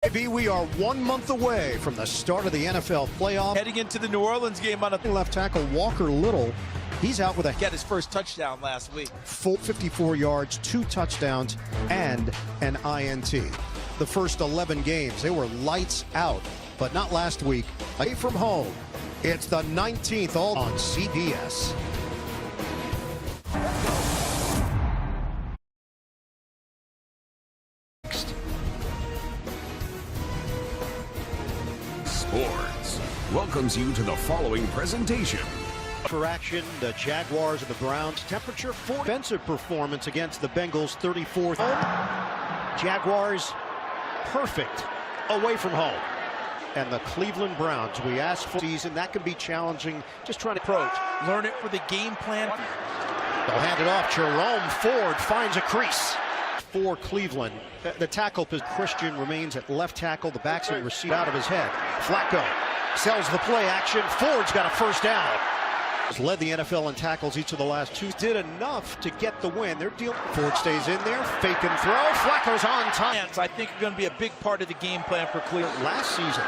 Maybe we are 1 month away from the start of the NFL playoff. Heading into the New Orleans game on a left tackle Walker Little, he's out with a get his first touchdown last week. Full 54 yards, 2 touchdowns, and an INT. The first 11 games, they were lights out, but not last week. Away from home, it's the 19th all on CBS. Sports welcomes you to the following presentation. For action, the Jaguars and the Browns. Temperature 4. Defensive performance against the Bengals, 34th. Jaguars, perfect away from home. And the Cleveland Browns, we asked for season. That can be challenging, just trying to approach. Learn it for the game plan. They'll hand it off. Jerome Ford finds a crease for Cleveland. The tackle, Christian remains at left tackle. The backs and receive out of his head. Flacco sells the play action. Ford's got a first down. Led the NFL in tackles each of the last 2. Did enough to get the win. They're dealing. Ford stays in there. Fake and throw. Flacco's on time. I think are going to be a big part of the game plan for Cleveland. Last season.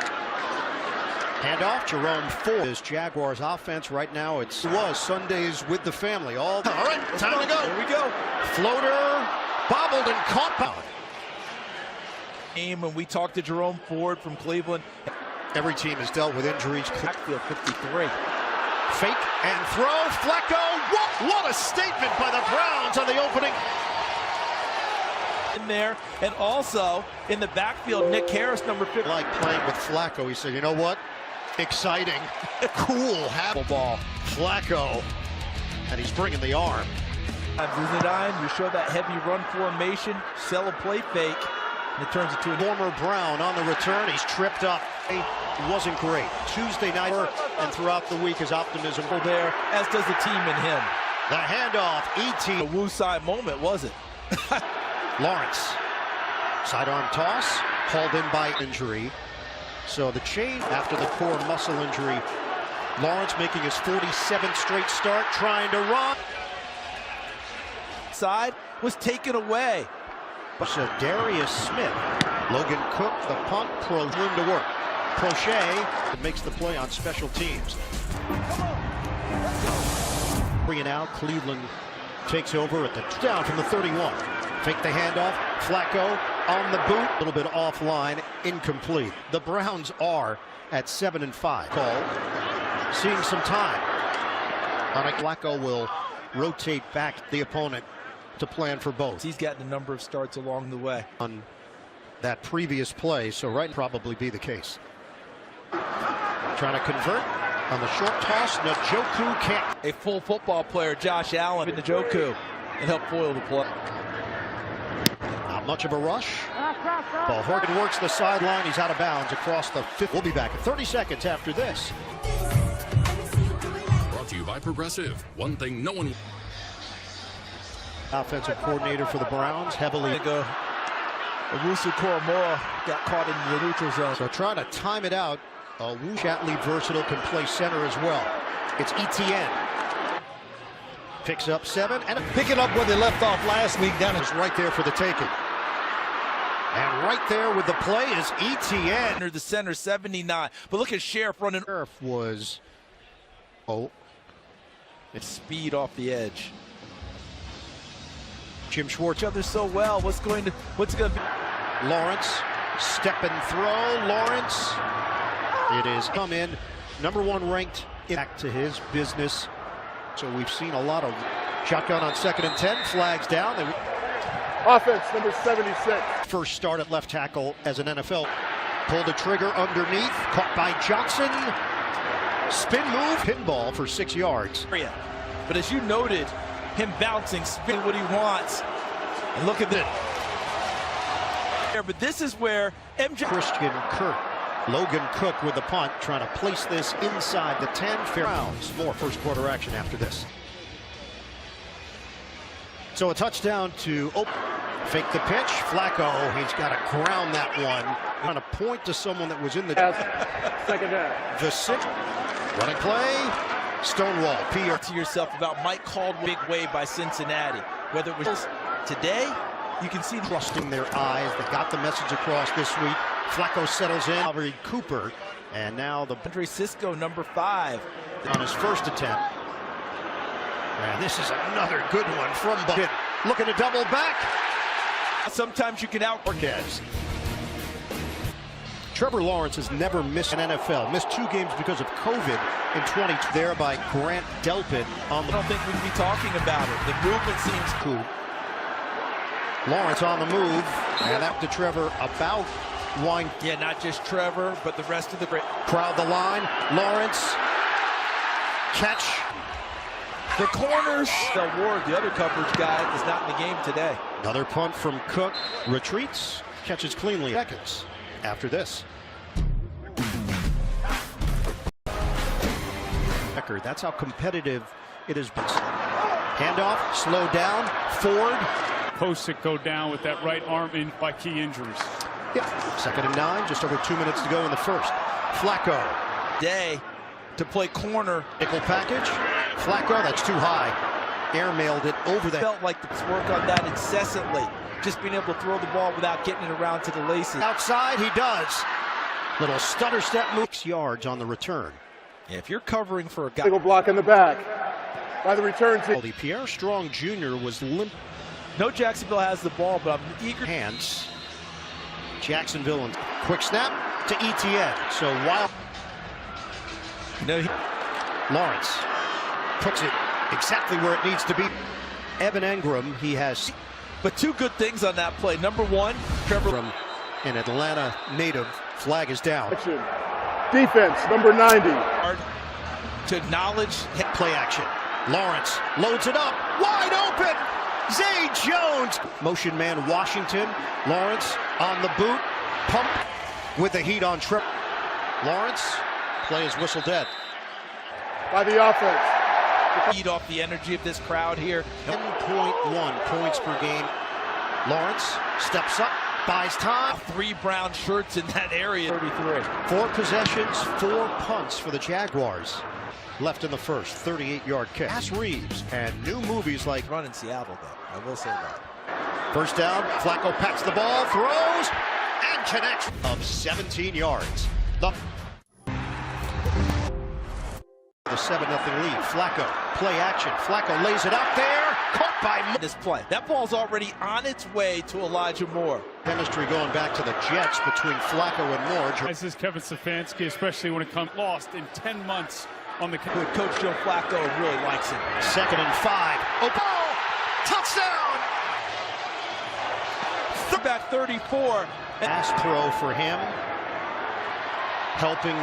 Handoff, Jerome Ford. This Jaguars offense right now, was Sundays with the family. All right, time to go. Here we go. Floater, bobbled and caught. Game when we talked to Jerome Ford from Cleveland. Every team has dealt with injuries. Backfield 53. Fake and throw. Flacco. What a statement by the Browns on the opening. In there, and also in the backfield, Nick Harris, number 50. Like playing with Flacco, he said, you know what? Exciting, cool, happy ball. Flacco, and he's bringing the arm. You show that heavy run formation, sell a play fake, and it turns into a former Brown on the return. He's tripped up. It wasn't great. Tuesday night and throughout the week, his optimism there, as does the team in him. The handoff, E.T. A wooside moment, was it? Lawrence, sidearm toss, hauled in by injury. So the change after the core muscle injury. Lawrence making his 47th straight start, trying to run. Side was taken away. So Darius Smith, Logan Cook, the punt, room to work. Crochet makes the play on special teams. Bringing out, Cleveland takes over at the down from the 31. Fake the handoff. Flacco on the boot. A little bit offline. Incomplete. The Browns are at 7-5. Call. Seeing some time. Flacco will rotate back the opponent to plan for both. He's gotten a number of starts along the way. On that previous play, so right probably be the case. Trying to convert on the short toss. Njoku can't. A full football player, Josh Allen, in Njoku, and help foil the play. Not much of a rush. Ball Horgan works the sideline. He's out of bounds across the 5th. We'll be back in 30 seconds after this. Brought to you by Progressive. One thing no one. Offensive coordinator for the Browns, heavily. Owusu Koromora got caught in the neutral zone. So trying to time it out. Shatley versatile, can play center as well. It's Etienne. Picks up 7 and picking up where they left off last week. Down is right there for the taking. And right there with the play is Etienne. Under the center, 79. But look at Sheriff running. Sheriff was it's speed off the edge. Jim Schwartz. Each other so well. What's going to be? Lawrence, step and throw. Lawrence. It is come in, number 1 ranked back to his business. So we've seen a lot of shotgun on 2nd and 10, flags down. Offense number 76. First start at left tackle as an NFL. Pulled the trigger underneath, caught by Johnson. Spin move, pinball for 6 yards. But as you noted, him bouncing, spin what he wants. And look at it. But this is where MJ. Christian Kirk. Logan Cook with the punt, trying to place this inside the 10. Browns. More first quarter action after this. So a touchdown to fake the pitch. Flacco, he's got to ground that one. Trying to point to someone that was in the second half. The 6. Running play. Stonewall. PR. To yourself about Mike Caldwell, big way by Cincinnati. Whether it was today, you can see trusting their eyes. They got the message across this week. Flacco settles in. Calvary Cooper. And now the Andre Cisco, number 5. on his first attempt. And this is another good one from Bucket. Looking to double back. Sometimes you can out. Marquez. Trevor Lawrence has never missed an NFL. Missed 2 games because of COVID in 20. There by Grant Delpit on the. I don't think we'd be talking about it. The movement seems cool. Lawrence on the move. And that to Trevor about wine. Yeah, not just Trevor, but the rest of the great. Crowd the line. Lawrence. Catch. The corners. Del Ward, the other coverage guy, is not in the game today. Another punt from Cook. Retreats. Catches cleanly. Seconds after this. That's how competitive it has been. Handoff, slow down, Ford. Posts that go down with that right arm in by key injuries. Yeah, 2nd and 9, just over 2 minutes to go in the first. Flacco. Day to play corner. Nickel package. Flacco, that's too high. Airmailed it over the. Felt like let's work on that incessantly. Just being able to throw the ball without getting it around to the laces. Outside, he does. Little stutter step move. 6 yards on the return. Yeah, if you're covering for a guy. Single block in the back by the return team. Pierre Strong Jr. was limp. No, Jacksonville has the ball, but I'm eager. Hands. Jacksonville and quick snap to ETN. So while Lawrence puts it exactly where it needs to be. Evan Engram, he has. But 2 good things on that play. Number 1, Trevor. From an Atlanta native, flag is down. Action. Defense, number 90. Hard to acknowledge. Play action. Lawrence loads it up. Wide open. Zay Jones. Motion man Washington. Lawrence on the boot. Pump with the heat on trip. Lawrence. Play is whistle dead. By the offense. Feed off the energy of this crowd here. 10.1 points per game. Lawrence steps up. Buys time. 3 brown shirts in that area. 33. 4 possessions, 4 punts for the Jaguars. Left in the first, 38-yard kick. Pass Reeves and new movies like Run in Seattle, though. I will say that. first down. Flacco packs the ball, throws, and connects of 17 yards. The 7-0 lead. Flacco, play action. Flacco lays it out there. Caught by This play. That ball's already on its way to Elijah Moore. Chemistry going back to the Jets between Flacco and Moore. This is Kevin Stefanski, especially when it comes lost in 10 months on the. Good coach Joe Flacco really likes it. 2nd and 5. Open. Oh, touchdown! Back 34. Pass pro for him. Helping.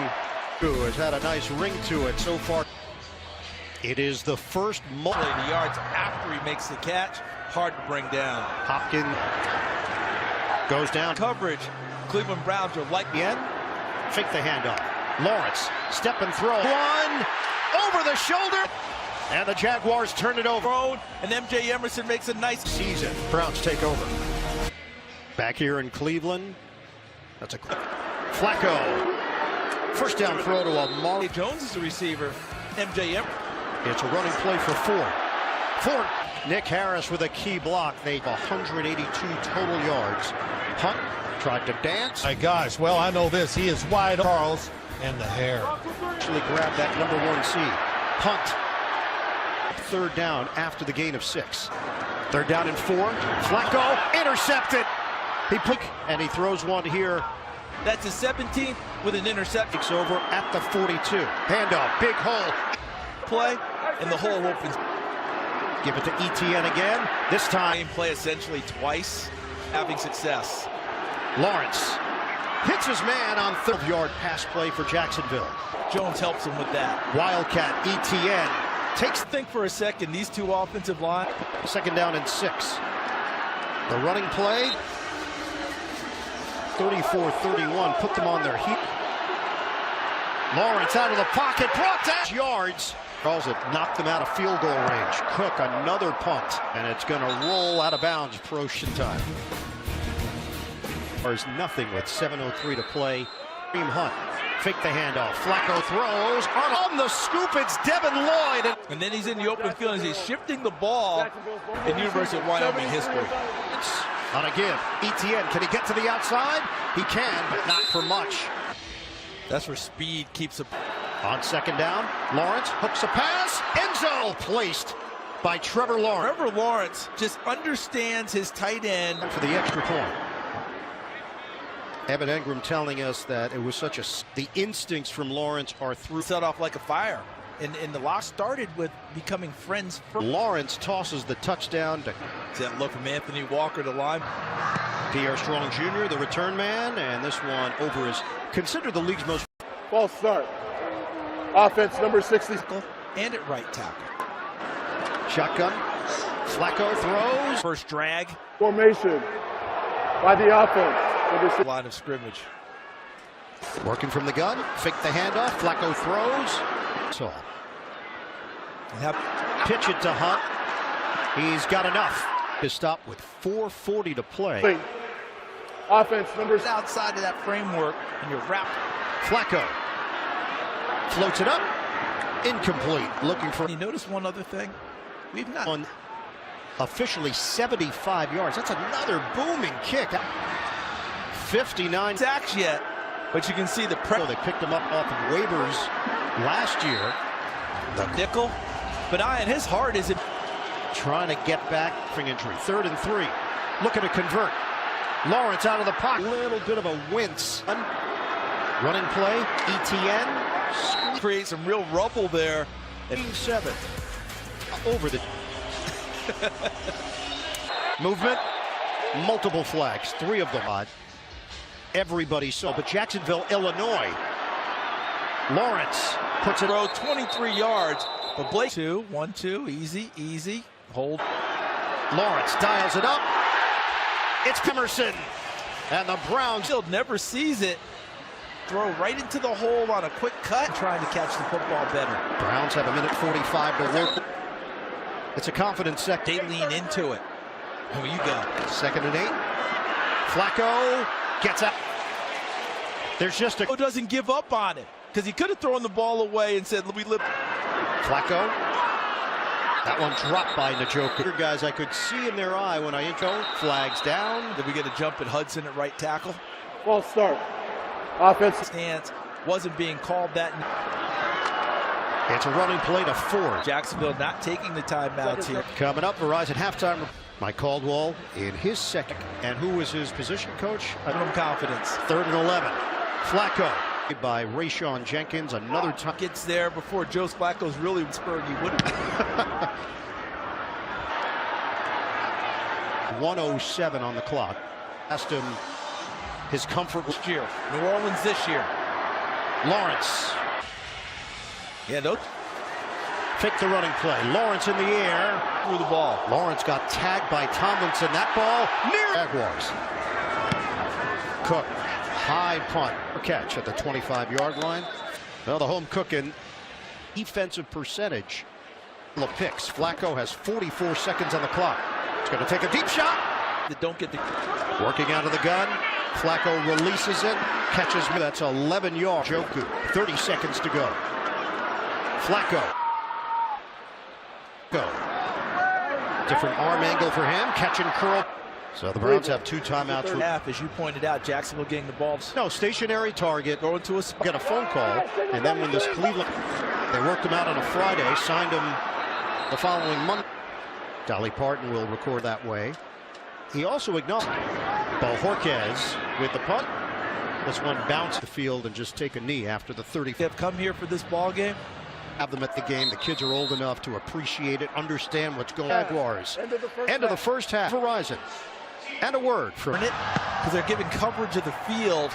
Who has had a nice ring to it so far. It is the first The yards after he makes the catch. Hard to bring down. Hopkins goes down. Coverage. Cleveland Browns are like Again. Fake the handoff. Lawrence, step and throw. One over the shoulder. And the Jaguars turn it over. and MJ Emerson makes a nice Season. Browns take over. Back here in Cleveland. That's a Flacco. First down throw to Amari. Jones is the receiver. MJ Emerson. It's a running play for Ford. Nick Harris with a key block. They 182 total yards. Hunt tried to dance. My gosh, well, I know this. He is wide. Charles and the hair. Actually grabbed that number 1 seed. Hunt. 3rd down after the gain of 6. 3rd down and 4. Flacco intercepted. And he throws one here. That's a 17th with an interception. Takes over at the 42. Handoff. Big hole. Play, and the hole opens. Give it to ETN again. This time. Play essentially twice, having success. Lawrence hits his man on 3rd-yard pass play for Jacksonville. Jones helps him with that. Wildcat ETN takes. Think for a second, these 2 offensive line. 2nd down and 6. The running play. 34-31. Put them on their heat. Lawrence out of the pocket. Brought down. Yards. Calls it. Knocked them out of field goal range. Cook another punt. And it's going to roll out of bounds. Approaching time. There's nothing with 7:03 to play. Kareem Hunt. Fake the handoff. Flacco throws. On the scoop, it's Devin Lloyd. And then he's in the open field as he's shifting the ball in University of Wyoming history. On a give, Etienne, can he get to the outside? He can, but not for much. That's where speed keeps a... On second down, Lawrence hooks a pass. End zone placed by Trevor Lawrence. Trevor Lawrence just understands his tight end. For the extra point. Evan Engram telling us that it was such a... The instincts from Lawrence are through. Set off like a fire. And the loss started with becoming friends first. Lawrence tosses the touchdown to... That look from Anthony Walker to line. Pierre Strong Jr., the return man, and this one over is considered the league's most... False start. Offense number 60. And at right tackle. Shotgun. Flacco throws. First drag. Formation by the offense. Line of scrimmage. Working from the gun. Fake the handoff. Flacco throws. So. Pitch it to Hunt. He's got enough to stop with 4:40 to play. Offense number... Outside of that framework, and you're wrapped. Flacco floats it up. Incomplete. Looking for... You notice one other thing? We've not... On officially 75 yards. That's another booming kick. 59 sacks yet, but you can see the pressure. They picked him up off of waivers last year. The nickel, but his heart is trying to get back from injury. 3rd and 3. Looking to convert. Lawrence out of the pocket. Little bit of a wince. Running play. Etienne. Create some real rubble there. 7. Over the movement. Multiple flags. 3 of them odd. Everybody saw, but Jacksonville, Illinois. Lawrence puts it. Throw 23 yards, but Blake 1-2, easy, hold. Lawrence dials it up. It's Emerson, and the Browns still never sees it. Throw right into the hole on a quick cut, trying to catch the football better. Browns have 1:45 to work. It's a confident second. They lean into it. Here you go. 2nd and 8. Flacco gets out. There's just a... doesn't give up on it, because he could have thrown the ball away and said, we live. Flacco. That one dropped by Njoku. Guys, I could see in their eye when I intro. Flags down. Did we get a jump at Hudson at right tackle? False start. Offense. Stance wasn't being called that. It's a running play to Ford. Jacksonville not taking the timeouts here. Coming up, Verizon halftime. Mike Caldwell in his second. And who was his position coach? Minimum confidence. 3rd and 11. Flacco by Rayshon Jenkins. Another time. Gets there before Joe Flacco's really Pittsburgh. He wouldn't. 1:07 on the clock. Asked him his comfort last year. New Orleans this year. Lawrence. Yeah, no. Fake the running play. Lawrence in the air. Threw the ball. Lawrence got tagged by Tomlinson. That ball near Jaguars. Cook. High punt. Catch at the 25-yard line. Well, the home cooking. Defensive percentage. The picks. Flacco has 44 seconds on the clock. He's going to take a deep shot. Don't get the... Working out of the gun. Flacco releases it. Catches me. That's 11 yards. Joku. 30 seconds to go. Flacco. Go. Different arm angle for him. Catch and curl. So the Browns have 2 timeouts. Third half, as you pointed out, Jacksonville getting the ball. No, stationary target. Going to a spot. Get a phone call. And then when this Cleveland, they worked him out on a Friday, signed him the following Monday. Dolly Parton will record that way. He also acknowledged Bojorquez with the punt. This one bounced the field and just take a knee after the 30. They have come here for this ball game. Have them at the game. The kids are old enough to appreciate it, understand what's going on. Jaguars. End of the first half. Verizon. And a word from it, because they're giving coverage of the field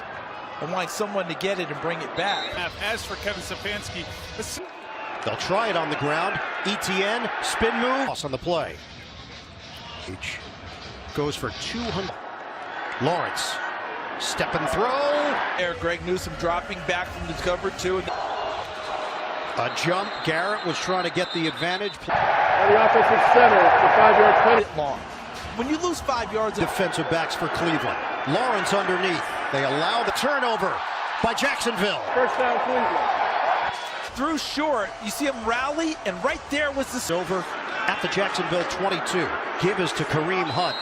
and wanting someone to get it and bring it back. As for Kevin Stefanski, they'll try it on the ground. Etienne, spin move. On the play. Each goes for 200. Lawrence, step and throw. There, Greg Newsome dropping back from the cover 2. A jump. Garrett was trying to get the advantage. On the offensive center, the 5-yard penalty. Long. When you lose 5 yards, defensive backs for Cleveland. Lawrence underneath. They allow the turnover by Jacksonville. First down, Cleveland. Through short, you see him rally, and right there was the over at the Jacksonville 22. Give is to Kareem Hunt.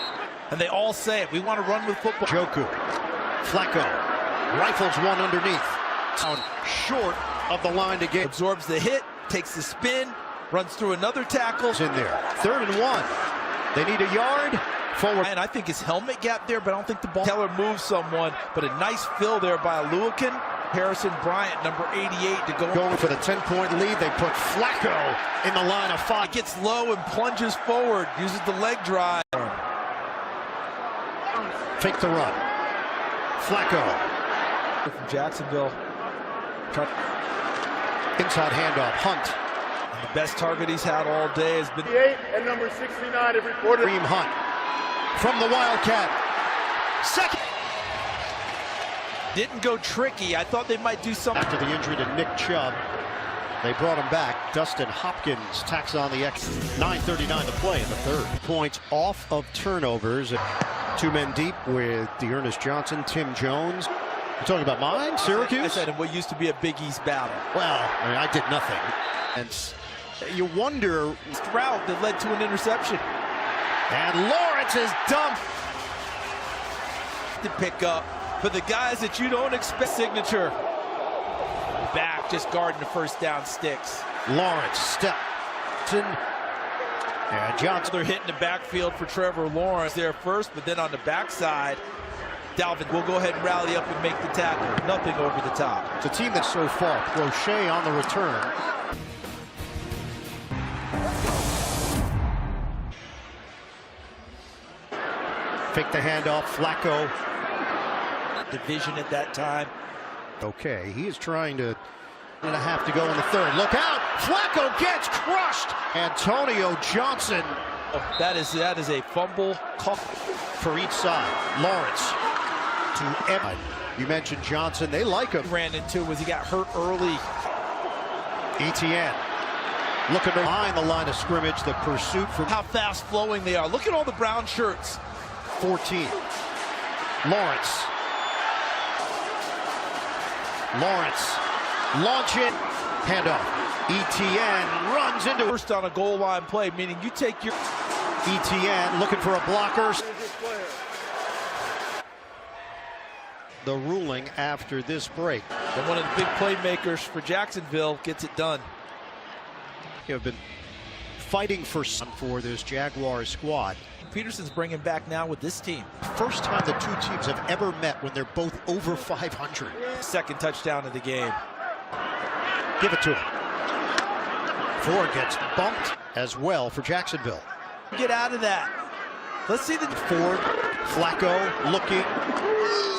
And they all say it. We want to run with football. Joku, Flacco, rifles one underneath. Down short of the line to get. Absorbs the hit, takes the spin, runs through another tackle. In there. 3rd and 1. They need a yard. Forward. And I think his helmet gap there, but I don't think the ball. Keller moves someone, but a nice fill there by Luakin. Harrison Bryant, number 88, to go. Going for the 10-point lead. They put Flacco in the line of 5. Gets low and plunges forward, uses the leg drive. Fake the run. Flacco. From Jacksonville. Inside handoff. Hunt. The best target he's had all day has been 8 and number 69 every quarter. Kareem Hunt from the Wildcat. Second. Didn't go tricky. I thought they might do something. After the injury to Nick Chubb, they brought him back. Dustin Hopkins tacks on the X. 9:39 to play in the 3rd. Points off of turnovers. 2 men deep with Dearness Johnson, Tim Jones. You're talking about mine, Syracuse? I said in what used to be a Big East battle. Well, I mean, I did nothing. And you wonder. Route that led to an interception. And Lawrence is dumped. To pick up for the guys that you don't expect. Signature. Back, just guarding the first down sticks. Lawrence, step. And Johnson. They're hitting the backfield for Trevor Lawrence there first, but then on the backside, Dalvin will go ahead and rally up and make the tackle. Nothing over the top. It's a team that's so far. Crochet on the return. Fake the handoff. Flacco. Division at that time. Okay, he is trying to. 1.5 to go in the 3rd. Look out! Flacco gets crushed. Antonio Johnson. Oh, that is a fumble call For each side. Lawrence to Evan. You mentioned Johnson. They like him. Ran into was he got hurt early. ETN looking behind the line of scrimmage. The pursuit from How fast flowing they are. Look at all the brown shirts. 14. Lawrence. Launch it. Handoff. ETN runs into First on a goal line play, meaning you take your ETN looking for a blocker. The ruling after this break. And one of the big playmakers for Jacksonville gets it done. You have been fighting for this Jaguars squad. Peterson's bringing back now with this team. First time the 2 teams have ever met when they're both over 500. Second touchdown of the game. Give it to him. Ford gets bumped as well for Jacksonville. Get out of that. Let's see the Ford, Flacco looking.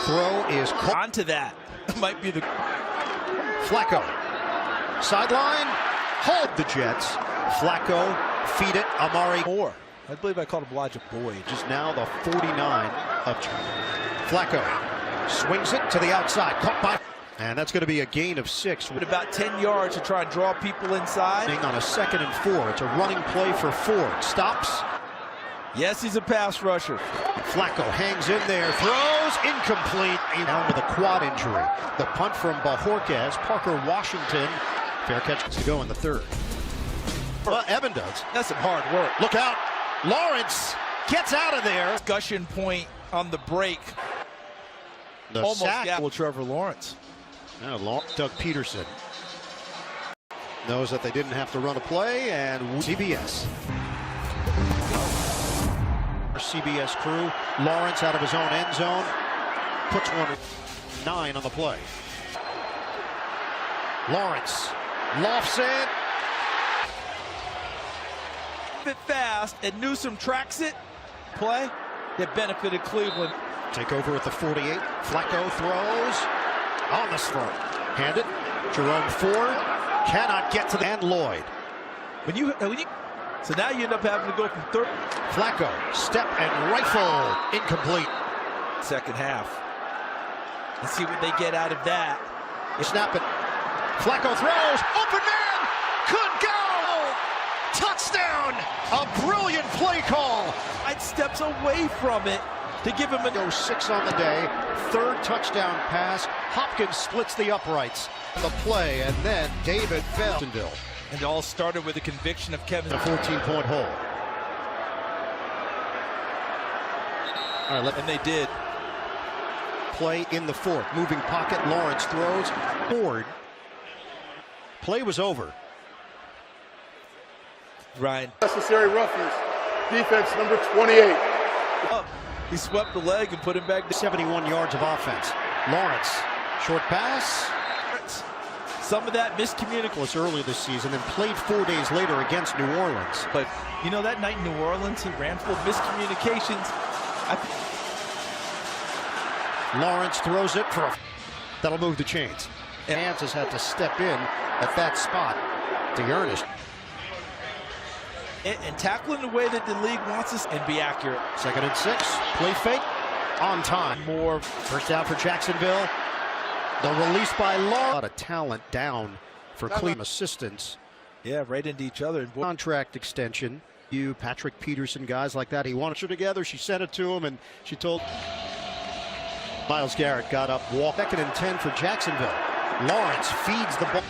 Throw is caught. onto that. Might be the Flacco. Sideline. Hold the Jets. Flacco. Feed it. Amari. more. I believe I called him Elijah Boyd. Just now the 49 of Flacco. Swings it to the outside. Caught by. And that's going to be a gain of 6. With about 10 yards to try and draw people inside. On a 2nd and 4. It's a running play for Ford. Stops. Yes, he's a pass rusher. Flacco hangs in there. Throws. Incomplete. Down with a quad injury. The punt from Bajorquez. Parker Washington. Fair catch to go in the 3rd. Well, Evan does. That's some hard work. Look out. Lawrence gets out of there. Discussion point on the break. The Almost sack. got Trevor Lawrence. Now, Doug Peterson knows that they didn't have to run a play, and CBS crew. Lawrence out of his own end zone. Puts 9 on the play. Lawrence lofts it. Bit fast, and Newsome tracks it. Play that benefited Cleveland. Take over at the 48. Flacco throws on the throw. Hand it. Jerome Ford cannot get to the and Lloyd. So now you end up having to go from 3rd. Flacco step and rifle incomplete. Second half. Let's see what they get out of that. They snap it. Flacco throws. Open man. Could go. Touchdown. A brilliant play call. It steps away from it to give him a Goes 6 on the day. 3rd touchdown pass. Hopkins splits the uprights. The play, and then David Bell. And it all started with the conviction of Kevin. A 14-point hole. And they did. Play in the fourth. Moving pocket. Lawrence throws. Forward. Play was over. Ryan. Necessary roughness. Defense number 28. He swept the leg and put him back down. 71 yards of offense. Lawrence. Short pass. Some of that miscommunication Was early this season and played 4 days later against New Orleans. But you know, that night in New Orleans, he ran full miscommunications. Lawrence throws it for that'll move the chains. And Hans has had to step in at that spot to Ernest. And tackling the way that the league wants us and be accurate. 2nd and 6. Play fake. On time. More First down for Jacksonville. The release by Lawrence. A lot of talent down for Cleveland assistance. Yeah, right into each other. Contract extension. You, Patrick Peterson, guys like that. He wanted her together. She sent it to him, and she told. Myles Garrett got up. Walk. 2nd and 10 for Jacksonville. Lawrence feeds the ball.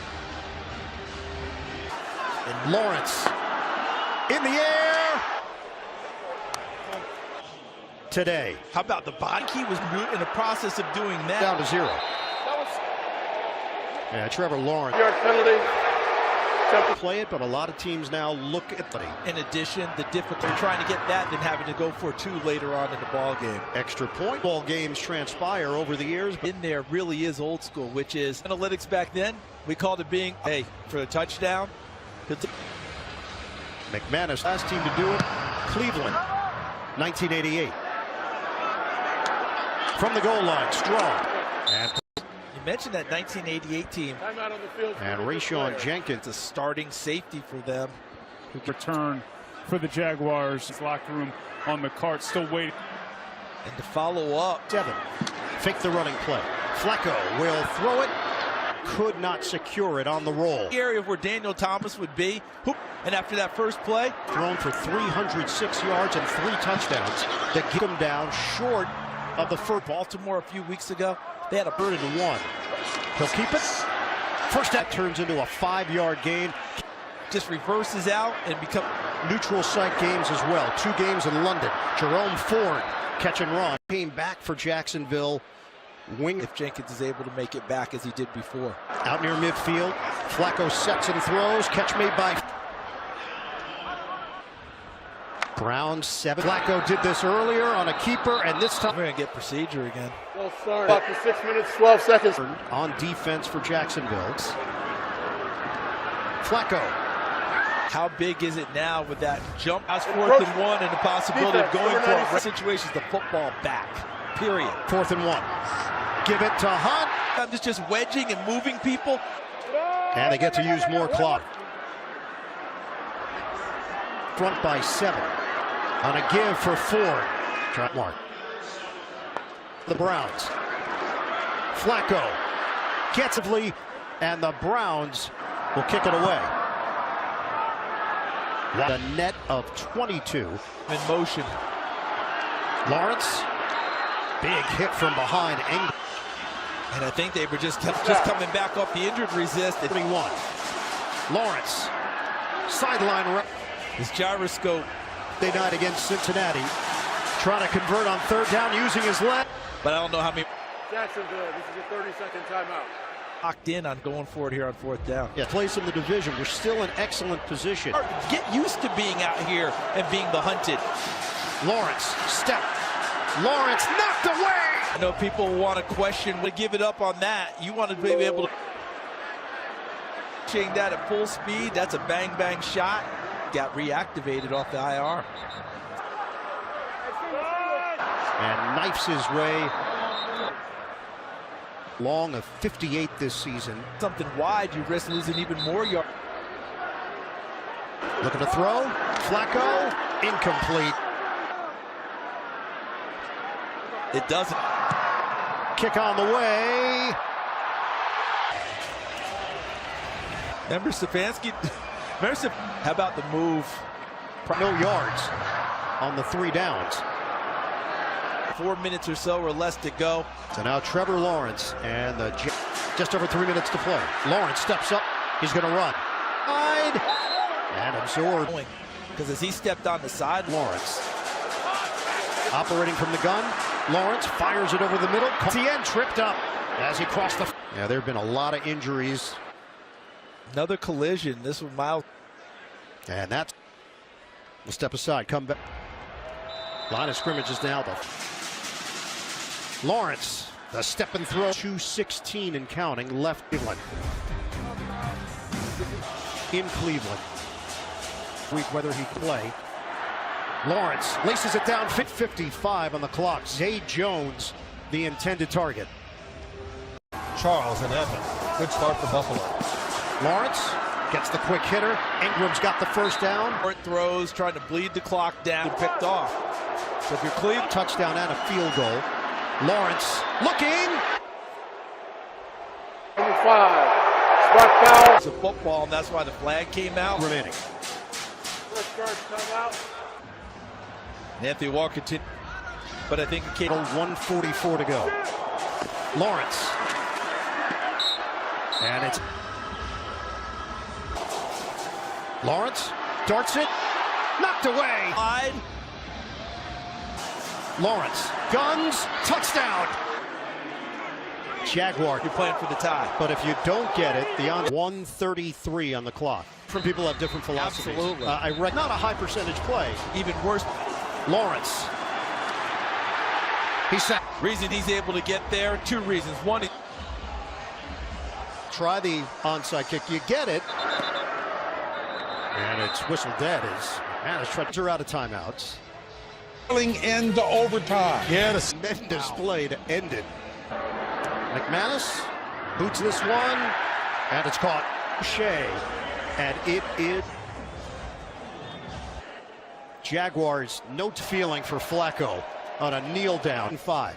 And Lawrence in the air. Today. How about the body? He was in the process of doing that. Down to 0. Yeah, Trevor Lawrence. Yard penalty. Play it, but a lot of teams now look at it. In addition, the difficulty trying to get that than having to go for 2 later on in the ball game. Extra point. Ball games transpire over the years. In there really is old school, which is analytics back then. We called it being, hey, for a touchdown. McManus, last team to do it. Cleveland, 1988. From the goal line, strong. And You mentioned that 1988 team. Timeout on the field. And Rayshon Jenkins. It's a starting safety for them. Return for the Jaguars. Locker room on the cart, still waiting. And to follow up. 7. Fake the running play. Flacco will throw it. Could not secure it on the roll. The area where Daniel Thomas would be. And after that first play. Thrown for 306 yards and 3 touchdowns to get him down short of the first. Baltimore a few weeks ago. They had a Bird into 1. He'll keep it. First that turns into a 5-yard gain. just reverses out and become neutral site games as well. 2 games in London. Jerome Ford catch and run. Came back for Jacksonville. Wing if Jenkins is able to make it back as he did before. Out near midfield. Flacco sets and throws. Catch made by Brown 7. Flacco did this earlier on a keeper, and this time we're going to get procedure again. Well, sorry. Clock is 6 minutes, 12 seconds. On defense for Jacksonville. Flacco. How big is it now with that jump? That's 4th and 1 and the possibility of going for it. Situations, the football back. Period. 4th and 1. Give it to Hunt. It's just wedging and moving people. And they get to use more clock. Front by 7. On a give for Ford. Trot mark. The Browns. Flacco gets it, and the Browns will kick it away. A net of 22. In motion. Lawrence. Big hit from behind. And I think they were just coming back off the injured resist. 21. Lawrence. Sideline. His gyroscope. They died against Cincinnati. Trying to convert on 3rd down using his leg. But I don't know how many. Jacksonville, this is a 30-second timeout. Locked in on going for it here on 4th down. Yeah, place in the division. We're still in excellent position. Get used to being out here and being the hunted. Lawrence, step. Lawrence knocked away. I know people want to question, to give it up on that. You want to be able to change that at full speed. That's a bang shot. Got reactivated off the IR. And knifes his way. Long of 58 this season. Something wide, you risk losing even more yards. Looking to throw. Flacco, incomplete. It doesn't. Kick on the way. Remember Stefanski? How about the move? No yards on the 3 downs. 4 minutes or so or less to go. So now Trevor Lawrence and just over 3 minutes to play. Lawrence steps up. He's going to run. And absorb. Because as he stepped on the side, Lawrence. Operating from the gun, Lawrence fires it over the middle. Tien tripped up as he crossed the... Yeah, there have been a lot of injuries. Another collision. This one mild. And that's... We'll step aside, come back. Line of scrimmage is now the... Lawrence, the step and throw. 2:16 and counting, left Cleveland. In Cleveland. Week whether he play. Lawrence laces it down, 55 on the clock. Zay Jones, the intended target. Charles and Evans. Good start for Buffalo. Lawrence gets the quick hitter. Ingram's got the first down. Short throws, trying to bleed the clock down, picked off. So if you're Cleveland, Touchdown and a field goal. Lawrence looking. Number 5. Spot foul. it's a football, and that's why the flag came out. Remaining. First guard timeout. Anthony Walker continued, but I think it came. 1:44 to go. Lawrence. And it's Lawrence darts it, knocked away. Wide. Lawrence guns, touchdown. Jaguar. You're playing for the tie. But if you don't get it, the on 1:33 on the clock. Different people have different philosophies. Absolutely. I read not a high percentage play. Even worse. Lawrence. He said. Reason he's able to get there, two reasons. One, Try the onside kick. You get it. And it's whistled dead as man, are out of timeouts. End to overtime. Yes. Tremendous play to end it. McManus boots this one, and it's caught. Shea, and it is Jaguars. No feeling for Flacco on a kneel down. 5.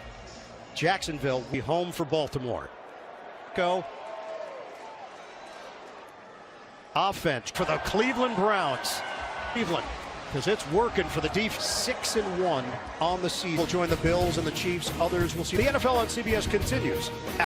Jacksonville be home for Baltimore. Go. Offense for the Cleveland Browns. Cleveland, because it's working for the defense. 6-1 on the season. Will join the Bills and the Chiefs. Others will see. The NFL on CBS continues.